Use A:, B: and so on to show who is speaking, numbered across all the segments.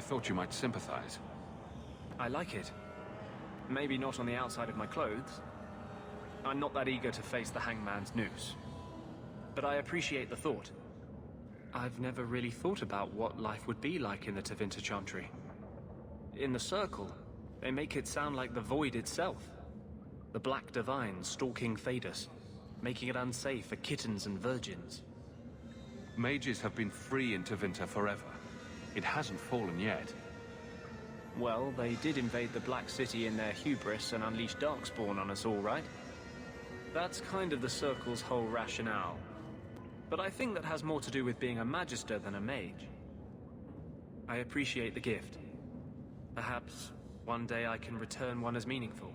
A: thought you might sympathize.
B: I like it. Maybe not on the outside of my clothes. I'm not that eager to face the hangman's noose. But I appreciate the thought. I've never really thought about what life would be like in the Tevinter Chantry. In the Circle, they make it sound like the Void itself. The Black Divine stalking Thedas, making it unsafe for kittens and virgins.
A: Mages have been free in Tevinter forever. It hasn't fallen yet.
B: Well, they did invade the Black City in their hubris and unleash Darkspawn on us all, right? That's kind of the Circle's whole rationale. But I think that has more to do with being a Magister than a mage. I appreciate the gift. Perhaps one day I can return one as meaningful.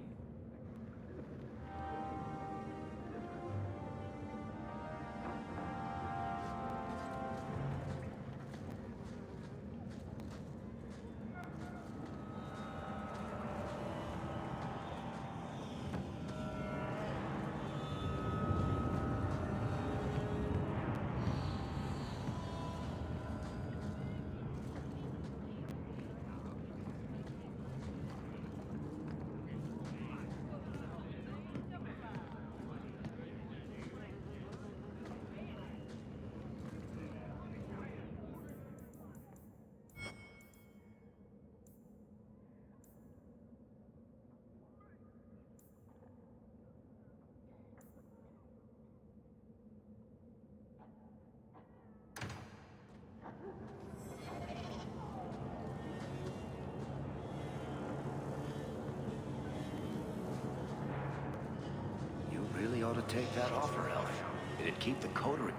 C: Really ought to take that offer, Elf. It'd keep the coterie.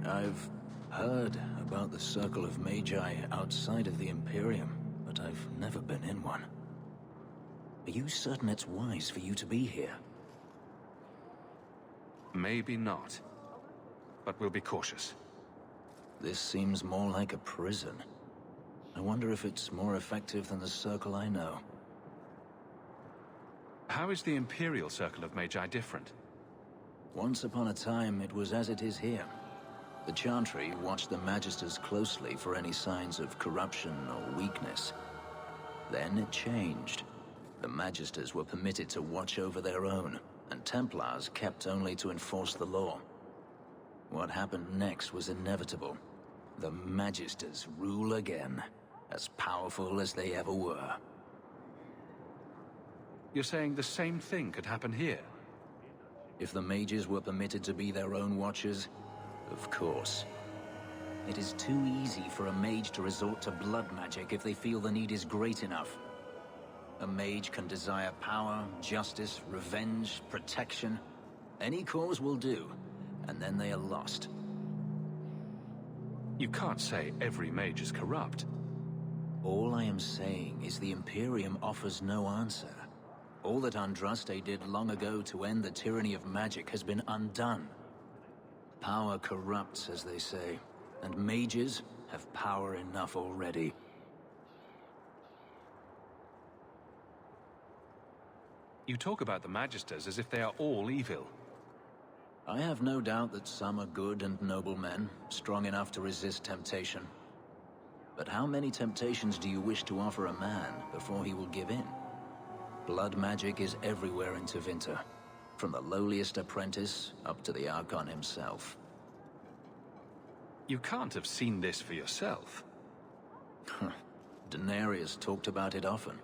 D: I've heard about the Circle of Magi outside of the Imperium, but I've never been in one. Are you certain it's wise for you to be here?
A: Maybe not. But we'll be cautious.
D: This seems more like a prison. I wonder if it's more effective than the Circle I know.
A: How is the Imperial Circle of Magi different?
D: Once upon a time, it was as it is here. The Chantry watched the Magisters closely for any signs of corruption or weakness. Then it changed. The Magisters were permitted to watch over their own, and Templars kept only to enforce the law. What happened next was inevitable. The Magisters rule again, as powerful as they ever were.
A: You're saying the same thing could happen here?
D: If the mages were permitted to be their own watchers, of course. It is too easy for a mage to resort to blood magic if they feel the need is great enough. A mage can desire power, justice, revenge, protection. Any cause will do, and then they are lost.
A: You can't say every mage is corrupt.
D: All I am saying is the Imperium offers no answer. All that Andraste did long ago to end the tyranny of magic has been undone. Power corrupts, as they say, and mages have power enough already.
A: You talk about the Magisters as if they are all evil.
D: I have no doubt that some are good and noble men, strong enough to resist temptation. But how many temptations do you wish to offer a man before he will give in? Blood magic is everywhere in Tevinter, from the lowliest apprentice up to the Archon himself.
A: You can't have seen this for yourself.
D: Daenerys talked about it often.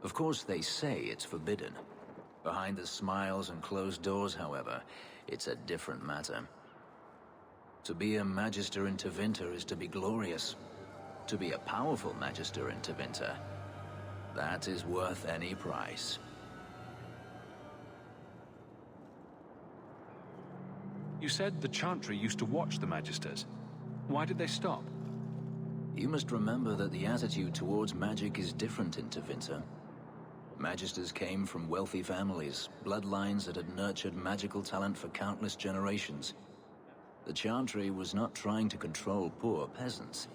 D: Of course, they say it's forbidden. Behind the smiles and closed doors, however, it's a different matter. To be a Magister in Tevinter is to be glorious. To be a powerful Magister in Tevinter, that is worth any price.
A: You said the Chantry used to watch the Magisters. Why did they stop?
D: You must remember that the attitude towards magic is different in Tevinter. Magisters came from wealthy families, bloodlines that had nurtured magical talent for countless generations. The Chantry was not trying to control poor peasants,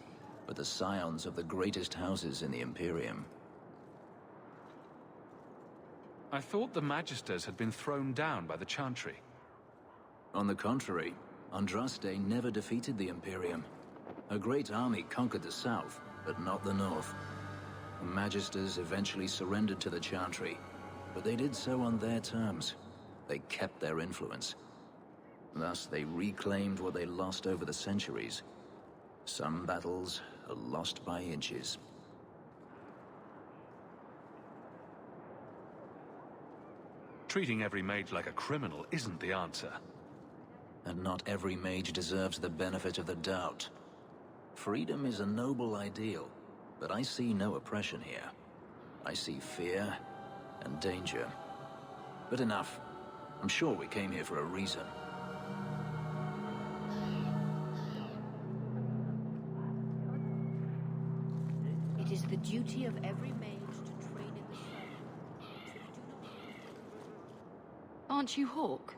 D: but the scions of the greatest houses in the Imperium.
A: I thought the Magisters had been thrown down by the Chantry.
D: On the contrary, Andraste never defeated the Imperium. A great army conquered the south, but not the north. The Magisters eventually surrendered to the Chantry, but they did so on their terms. They kept their influence. Thus, they reclaimed what they lost over the centuries. Some battles are lost by inches.
A: Treating every mage like a criminal isn't the answer.
D: And not every mage deserves the benefit of the doubt. Freedom is a noble ideal, but I see no oppression here. I see fear and danger. But enough. I'm sure we came here for a reason.
E: It is the duty of every mage to train in the shadow.
F: Aren't you Hawk?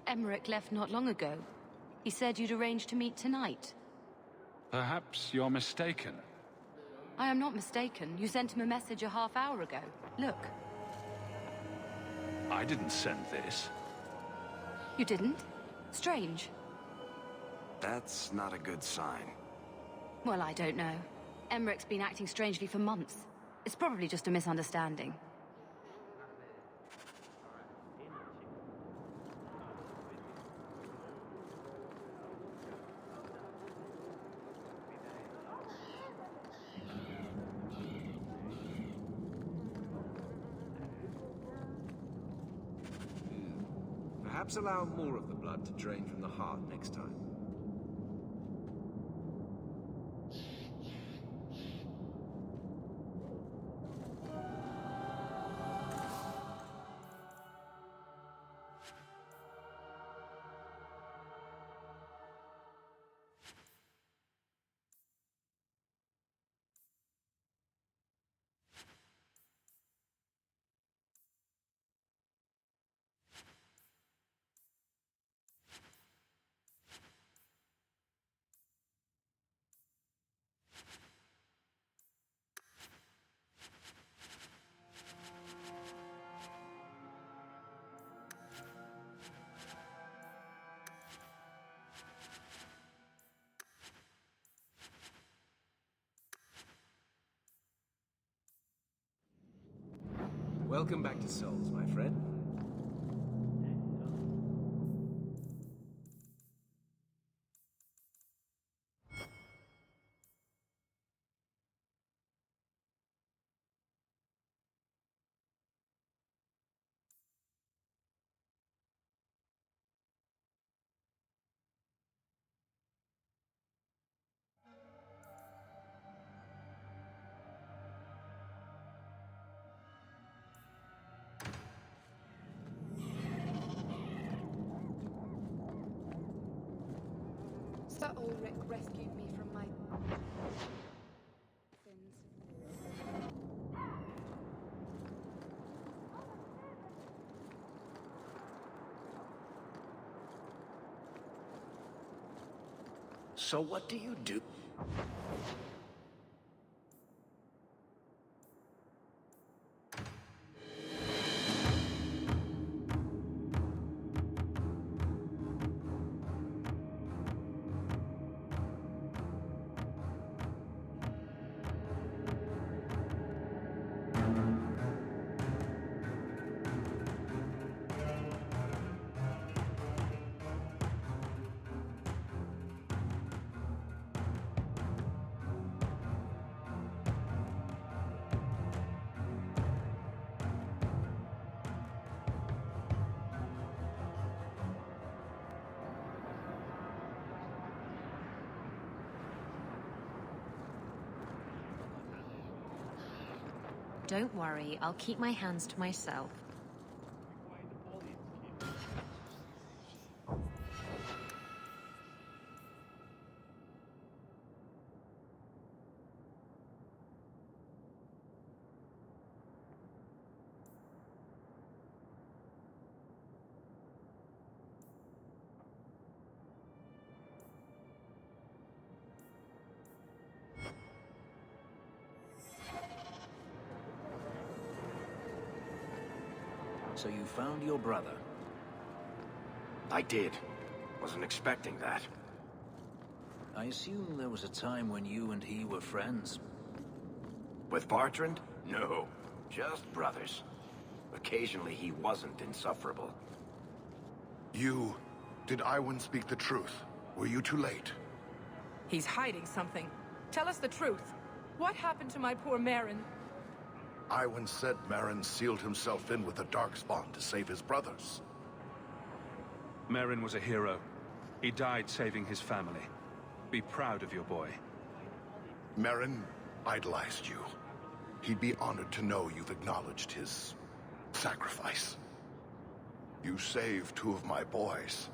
F: Emmerich left not long ago. He said you'd arranged to meet tonight.
A: Perhaps you're mistaken.
F: I am not mistaken. You sent him a message a half hour ago. Look.
A: I didn't send this.
F: You didn't? Strange.
C: That's not a good sign.
F: Well, I don't know. Emmerich's been acting strangely for months. It's probably just a misunderstanding.
G: Perhaps allow more of the blood to drain from the heart next time. Welcome back to Souls, my friend.
E: Sir Ulrich rescued me from my sins.
C: So what do you do?
H: Don't worry, I'll keep my hands to myself.
D: So you found your brother.
C: I did. Wasn't expecting that.
D: I assume there was a time when you and he were friends.
C: With Bartrand? No. Just brothers. Occasionally he wasn't insufferable.
I: You... Did Iwan speak the truth? Were you too late?
J: He's hiding something. Tell us the truth. What happened to my poor Marin?
I: Iwan said Marin sealed himself in with the Darkspawn to save his brothers.
A: Merrin was a hero. He died saving his family. Be proud of your boy.
I: Marin idolized you. He'd be honored to know you've acknowledged his sacrifice. You saved two of my boys.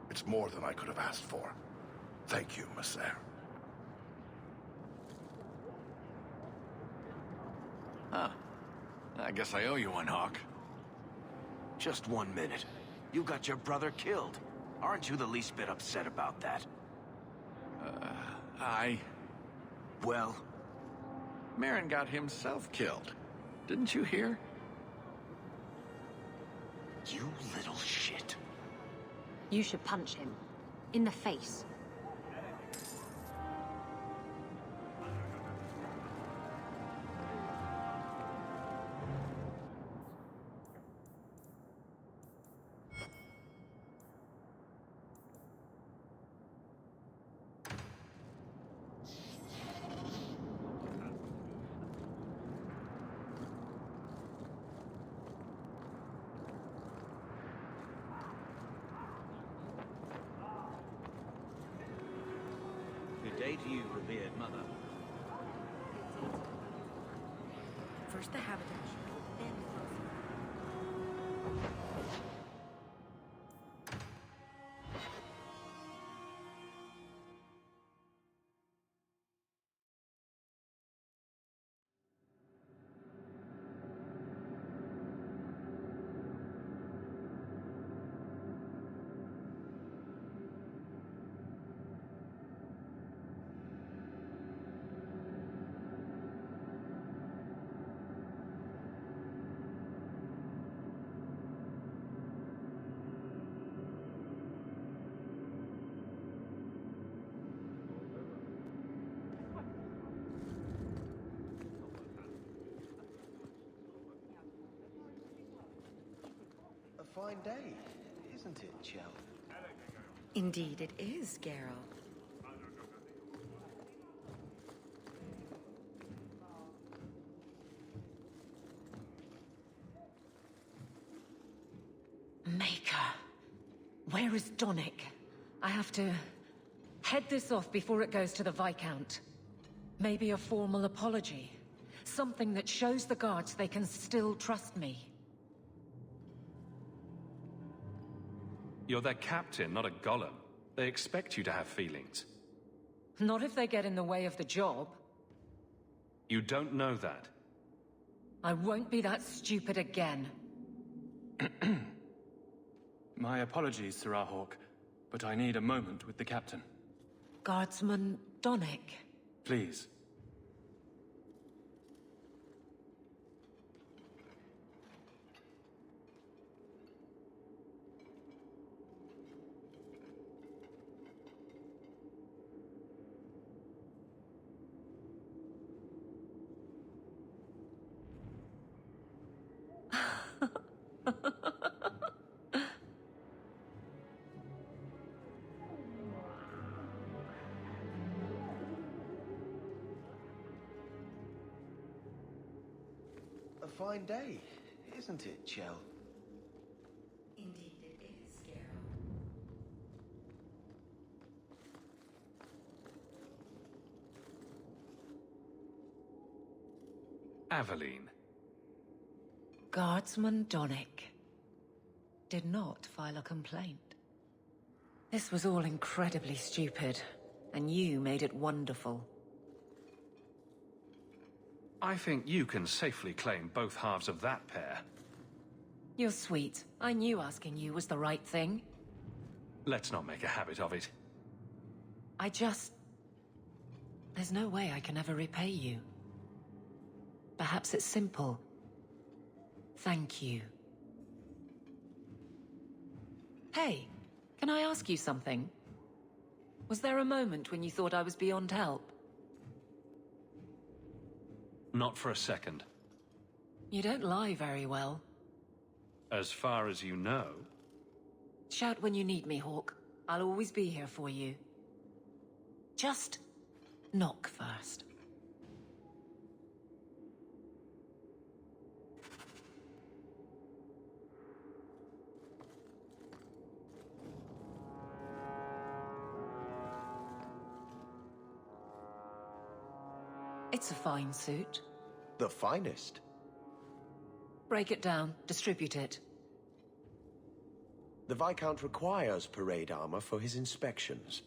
I: It's more than I could have asked for. Thank you, Messer.
C: Huh. I guess I owe you one, Hawk. Just 1 minute. You got your brother killed. Aren't you the least bit upset about that? Well?
K: Marin got himself killed. Didn't you hear?
C: You little shit.
H: You should punch him. In the face.
C: Good day to you, revered mother.
E: First the habitation, then
G: A fine day, isn't it, Chell?
E: Indeed it is, Geralt.
J: Maker. Where is Donick? I have to head this off before it goes to the Viscount. Maybe a formal apology. Something that shows the guards they can still trust me.
A: You're their captain, not a golem. They expect you to have feelings.
J: Not if they get in the way of the job.
A: You don't know that.
J: I won't be that stupid again.
B: My apologies, Sir Hawk, but I need a moment with the captain.
J: Guardsman Donick.
B: Please.
G: A fine day, isn't it, Chell?
E: Indeed it is, Geralt.
A: Aveline.
J: Guardsman Donick did not file a complaint. This was all incredibly stupid, and you made it wonderful.
A: I think you can safely claim both halves of that pair.
J: You're sweet. I knew asking you was the right thing.
A: Let's not make a habit of it.
J: There's no way I can ever repay you. Perhaps it's simple. Thank you. Hey, can I ask you something? Was there a moment when you thought I was beyond help?
A: Not for a second.
J: You don't lie very well.
A: As far as you know.
J: Shout when you need me, Hawk. I'll always be here for you. Just knock first. It's a fine suit.
L: The finest.
J: Break it down, distribute it.
L: The Viscount requires parade armor for his inspections.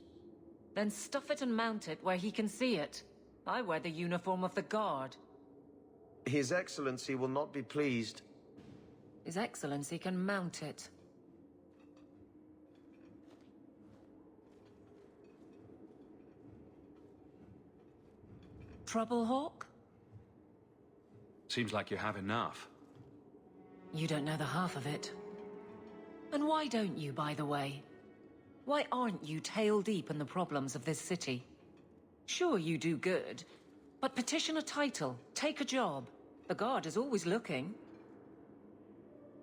J: Then stuff it and mount it where he can see it. I wear the uniform of the Guard.
L: His Excellency will not be pleased.
J: His Excellency can mount it. Trouble, Hawk?
A: Seems like you have enough.
J: You don't know the half of it. And why don't you, by the way? Why aren't you tail deep in the problems of this city? Sure, you do good, but petition a title, take a job. The Guard is always looking.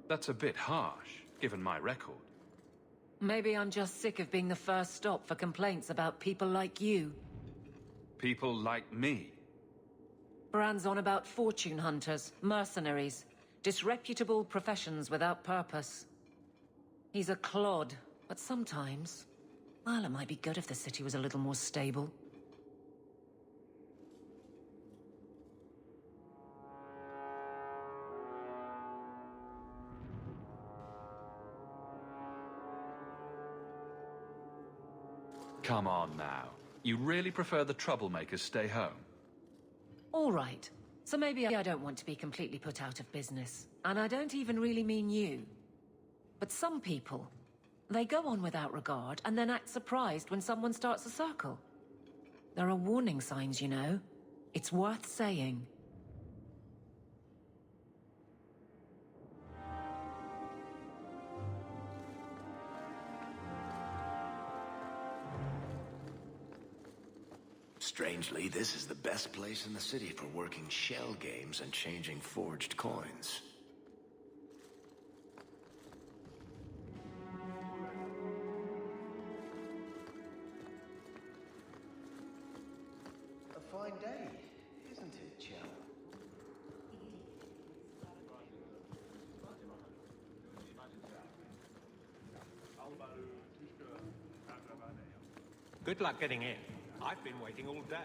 A: That's a bit harsh, given my record.
J: Maybe I'm just sick of being the first stop for complaints about people like you.
A: People like me?
J: Brand's on about fortune hunters, mercenaries, disreputable professions without purpose. He's a clod, but sometimes, well, it might be good if the city was a little more stable.
A: Come on now. You really prefer the troublemakers stay home?
J: All right. So maybe I don't want to be completely put out of business. And I don't even really mean you. But some people, they go on without regard and then act surprised when someone starts a circle. There are warning signs, you know. It's worth saying.
C: Strangely, this is the best place in the city for working shell games and changing forged coins.
L: A fine day, isn't it, Chell?
M: Good luck getting in. I've been waiting all day.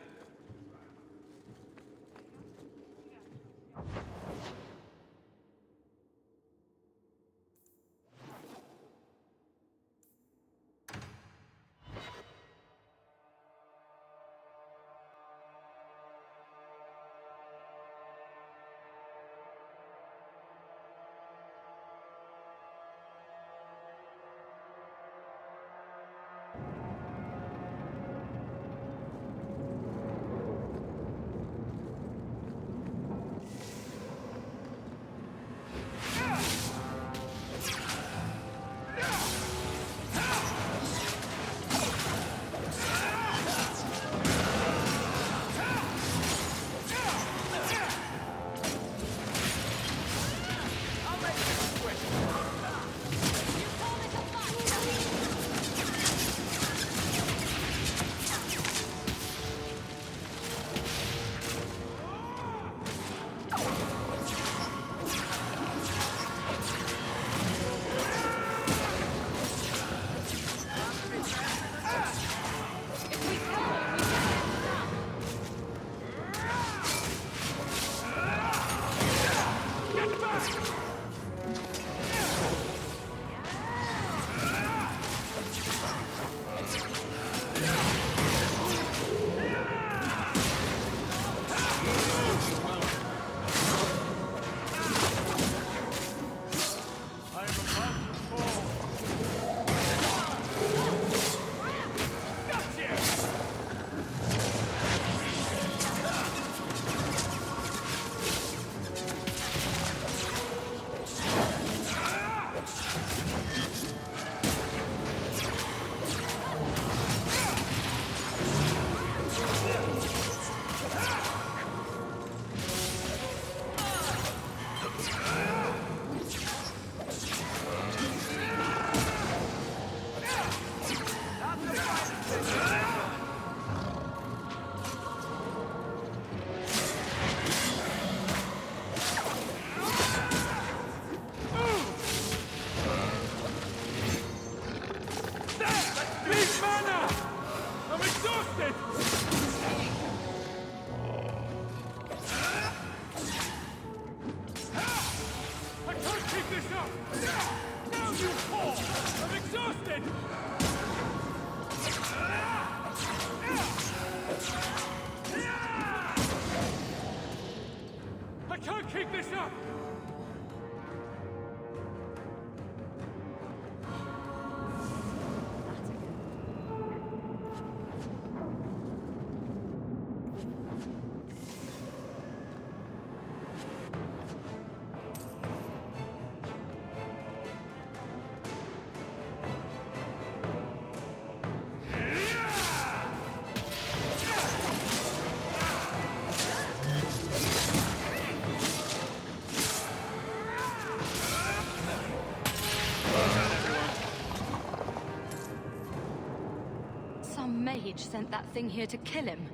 F: Some mage sent that thing here to kill him.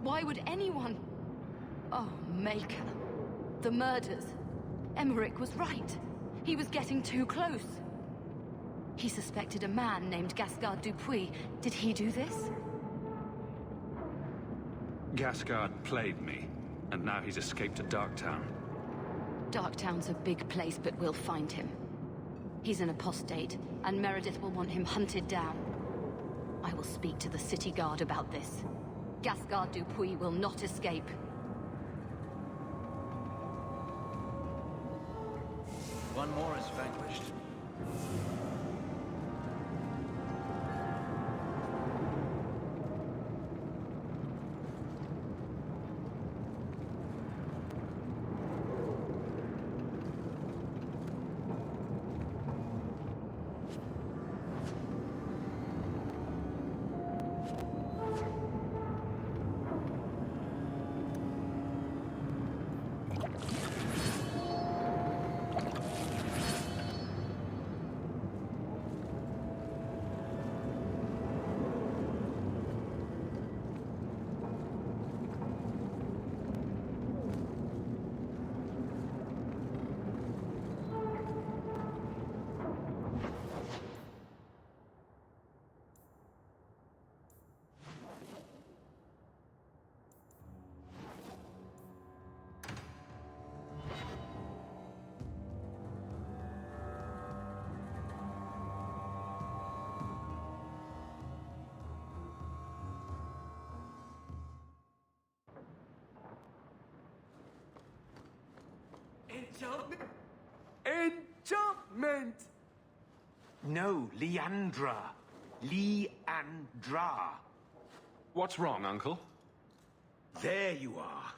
F: Why would anyone... Oh, Maker. The murders. Emmerich was right. He was getting too close. He suspected a man named Gascard Dupuis. Did he do this?
A: Gascard played me, and now he's escaped to Darktown.
F: Darktown's a big place, but we'll find him. He's an apostate, and Meredith will want him hunted down. I will speak to the city guard about this. Gascard Dupuis will not escape.
D: One more is vanquished.
M: Enchantment! Enchantment! No, Leandra. Leandra.
A: What's wrong, Uncle?
M: There you are.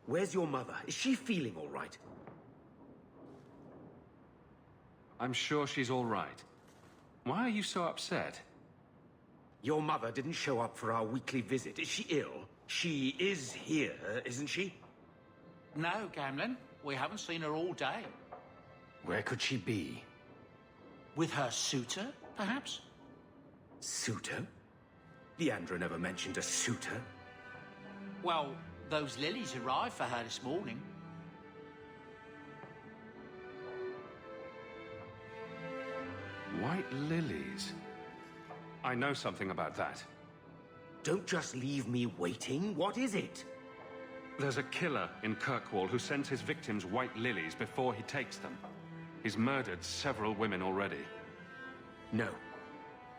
M: Where's your mother? Is she feeling all right?
A: I'm sure she's all right. Why are you so upset?
M: Your mother didn't show up for our weekly visit. Is she ill? She is here, isn't she?
N: No, Gamlin. We haven't seen her all day.
M: Where could she be?
N: With her suitor, perhaps?
M: Suitor? Leandra never mentioned a suitor.
N: Well, those lilies arrived for her this morning.
A: White lilies? I know something about that.
M: Don't just leave me waiting. What is it?
A: There's a killer in Kirkwall who sends his victims white lilies before he takes them. He's murdered several women already.
M: No.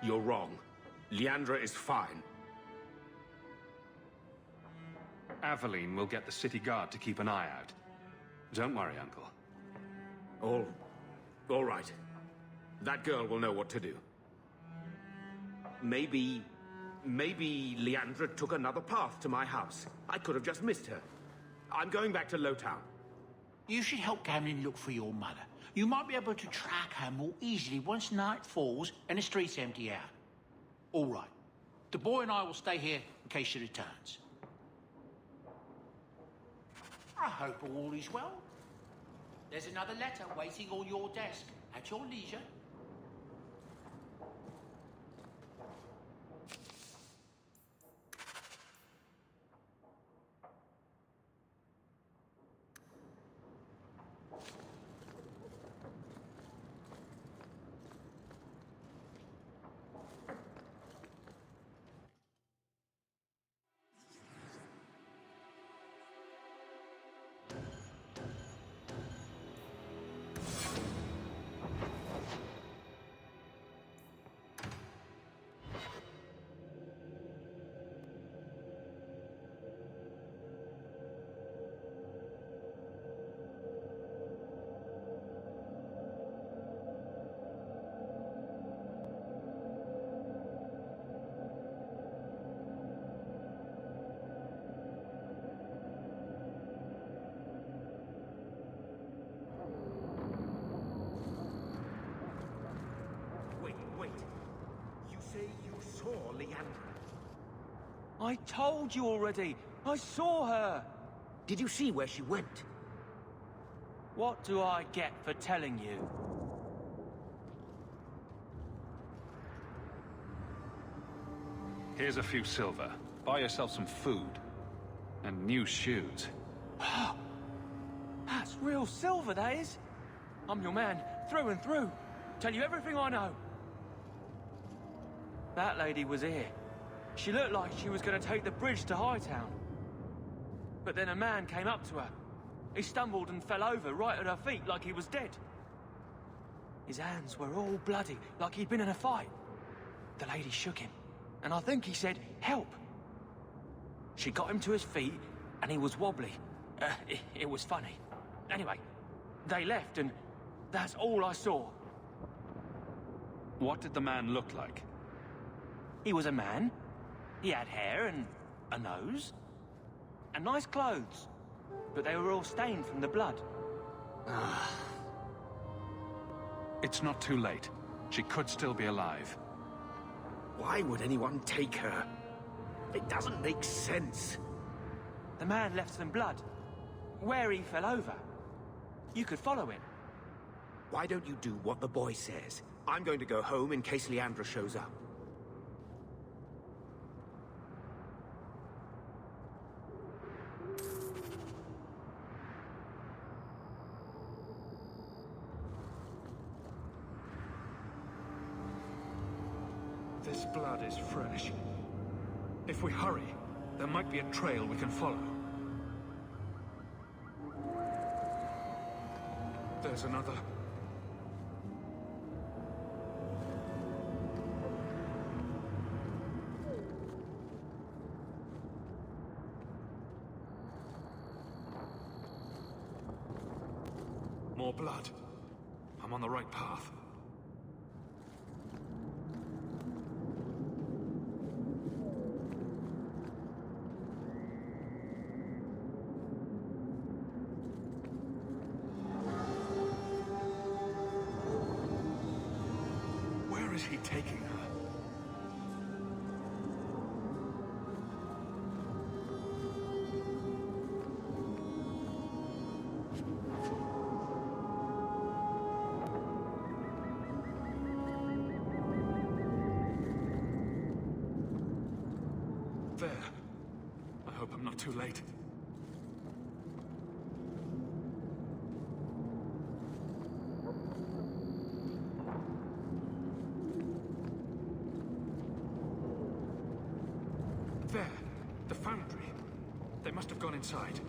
M: You're wrong. Leandra is fine.
A: Aveline will get the city guard to keep an eye out. Don't worry, Uncle.
M: All right. That girl will know what to do. Maybe Leandra took another path to my house. I could have just missed her. I'm going back to Lowtown.
N: You should help Gamlin look for your mother. You might be able to track her more easily once night falls and the streets empty out. All right. The boy and I will stay here in case she returns. I hope all is well. There's another letter waiting on your desk at your leisure.
M: Wait. You say you saw Leandra?
O: I told you already. I saw her.
M: Did you see where she went?
O: What do I get for telling you?
A: Here's a few silver. Buy yourself some food. And new shoes.
O: That's real silver, that is. I'm your man, through and through. Tell you everything I know. That lady was here. She looked like she was going to take the bridge to Hightown. But then a man came up to her. He stumbled and fell over right at her feet like he was dead. His hands were all bloody, like he'd been in a fight. The lady shook him, and I think he said, "Help." She got him to his feet, and he was wobbly. It was funny. Anyway, they left, and that's all I saw.
A: What did the man look like?
O: He was a man. He had hair and a nose. And nice clothes. But they were all stained from the blood.
A: It's not too late. She could still be alive.
M: Why would anyone take her? It doesn't make sense.
O: The man left some blood. Where he fell over. You could follow it.
M: Why don't you do what the boy says? I'm going to go home in case Leandra shows up.
A: This blood is fresh. If we hurry, there might be a trail we can follow. There's another. More blood. I'm on the right path. Where is he taking her? There. I hope I'm not too late. There. The foundry. They must have gone inside.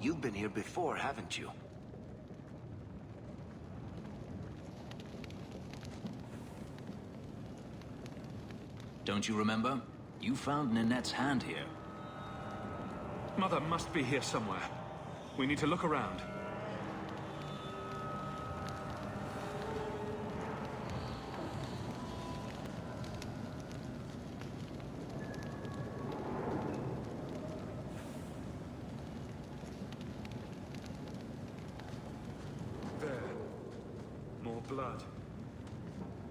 C: You've been here before, haven't you?
D: Don't you remember? You found Ninette's hand here.
A: Mother must be here somewhere. We need to look around. Blood.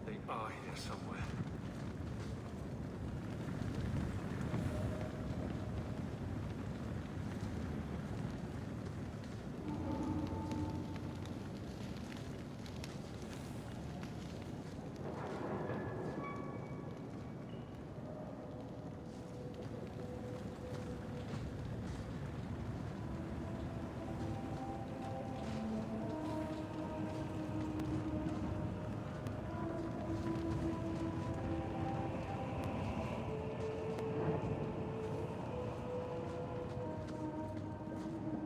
A: They are here somewhere.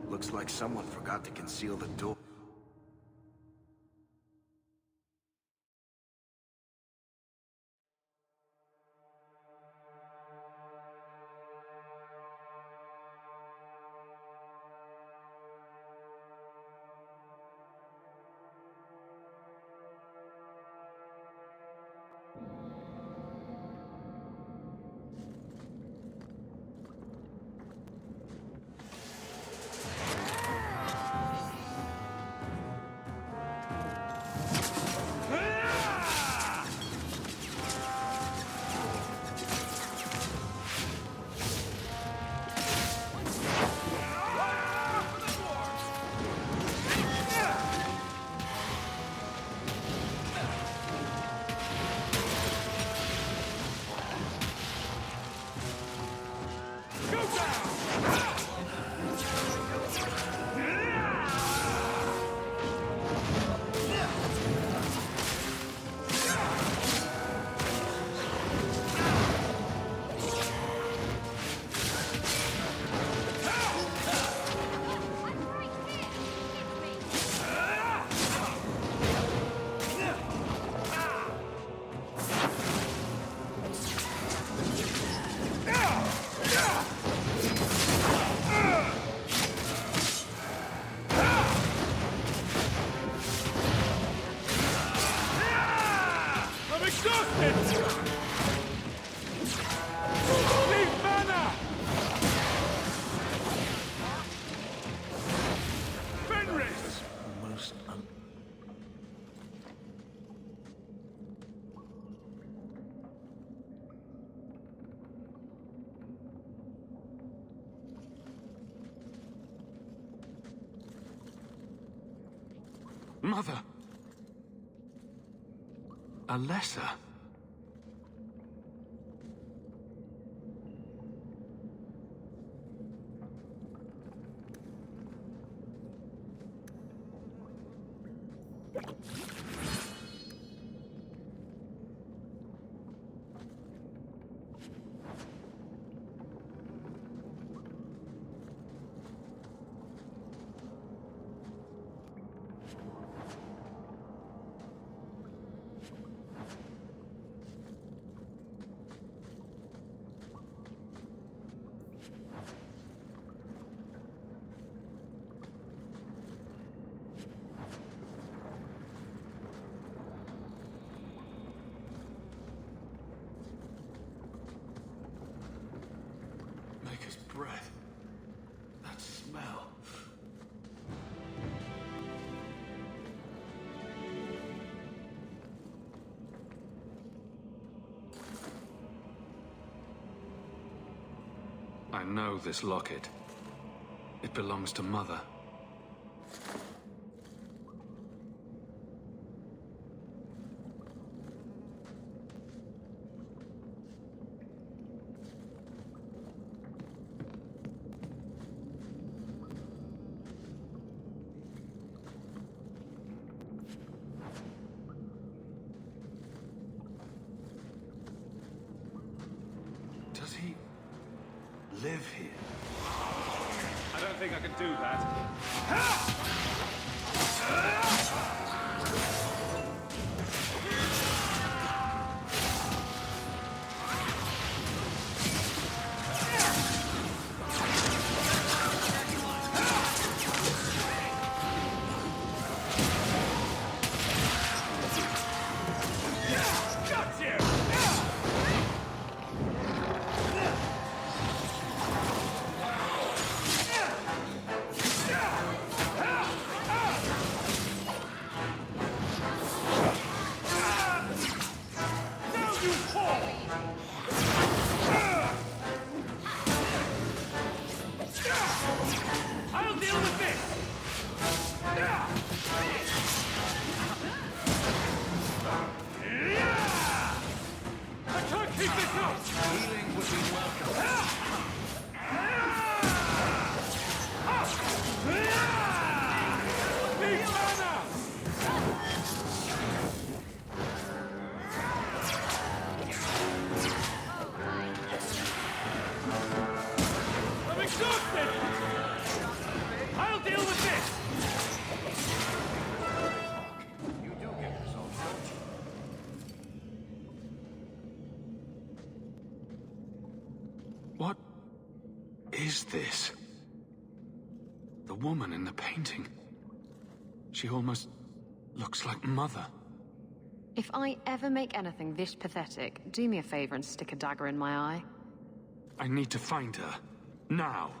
C: Looks like someone forgot to conceal the door.
A: Mother! Alessa? Breath. That smell. I know this locket. It belongs to Mother. Live here.
P: I don't think I can do that.
A: What is this? The woman in the painting. She almost looks like Mother.
H: If I ever make anything this pathetic, do me a favor and stick a dagger in my eye.
A: I need to find her. Now.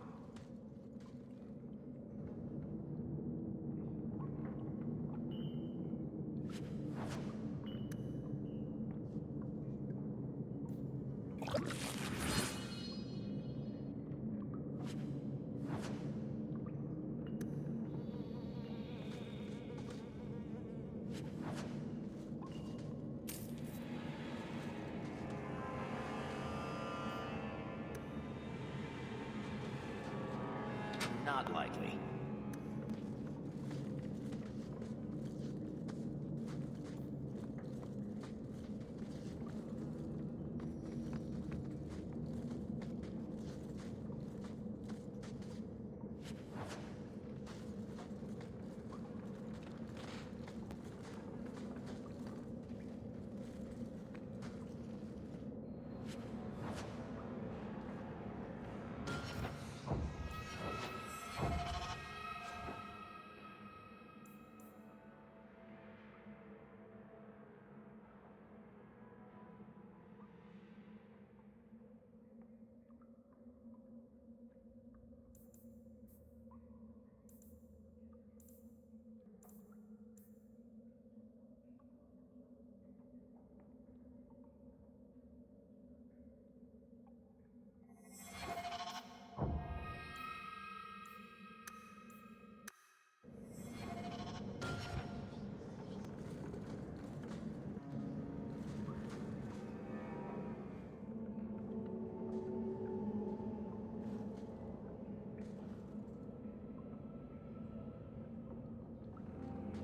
L: Not likely.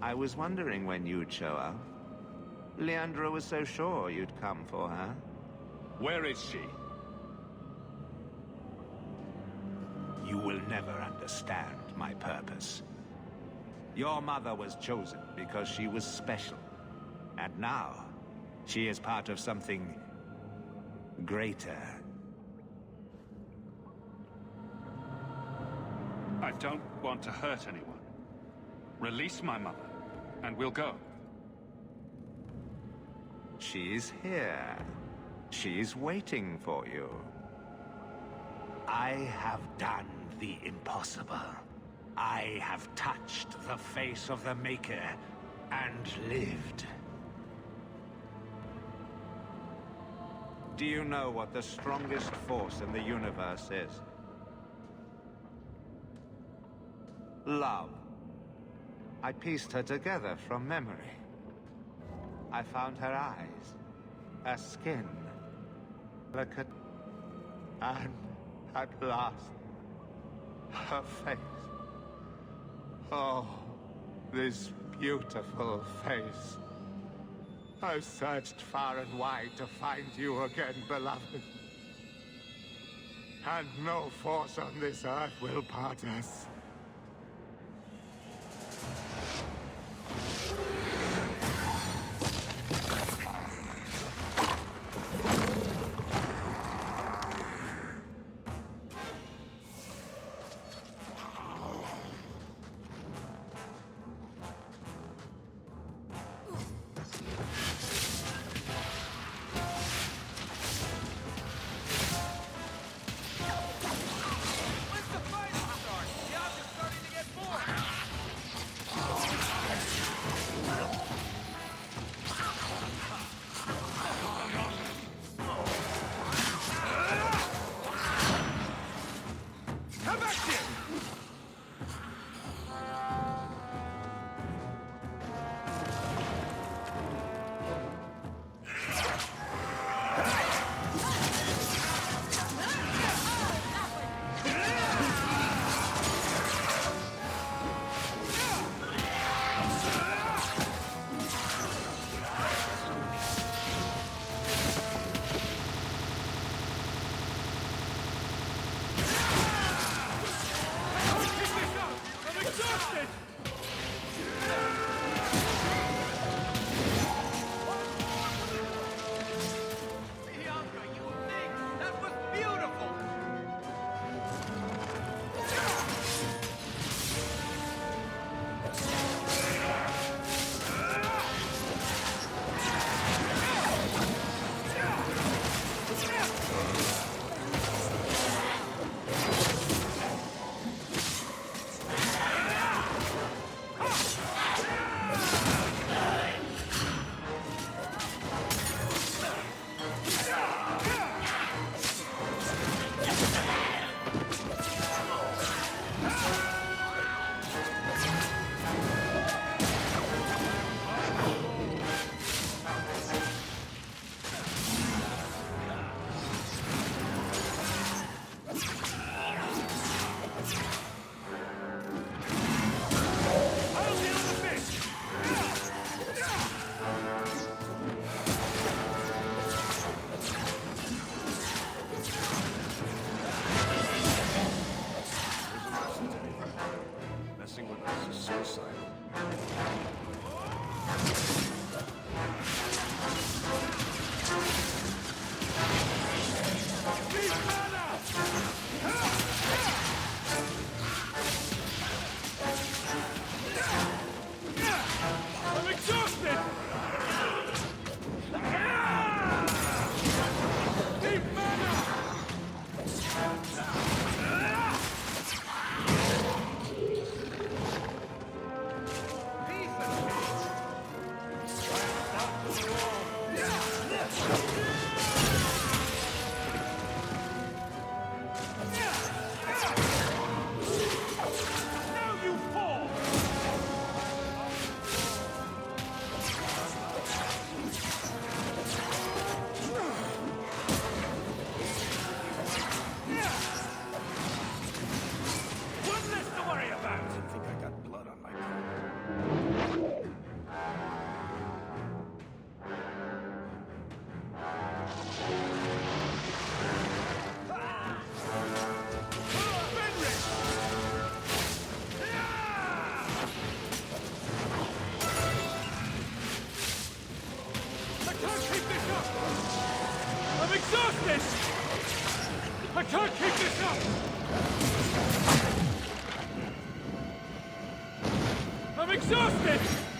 Q: I was wondering when you'd show up. Leandra was so sure you'd come for her.
A: Where is she?
Q: You will never understand my purpose. Your mother was chosen because she was special. And now, she is part of something greater.
A: I don't want to hurt anyone. Release my mother, and we'll go.
Q: She's here. She's waiting for you. I have done the impossible. I have touched the face of the Maker and lived. Do you know what the strongest force in the universe is? Love. I pieced her together from memory. I found her eyes, her skin, and at last, her face. Oh, this beautiful face. I've searched far and wide to find you again, beloved. And no force on this earth will part us.
O: I can't keep this up! I'm exhausted!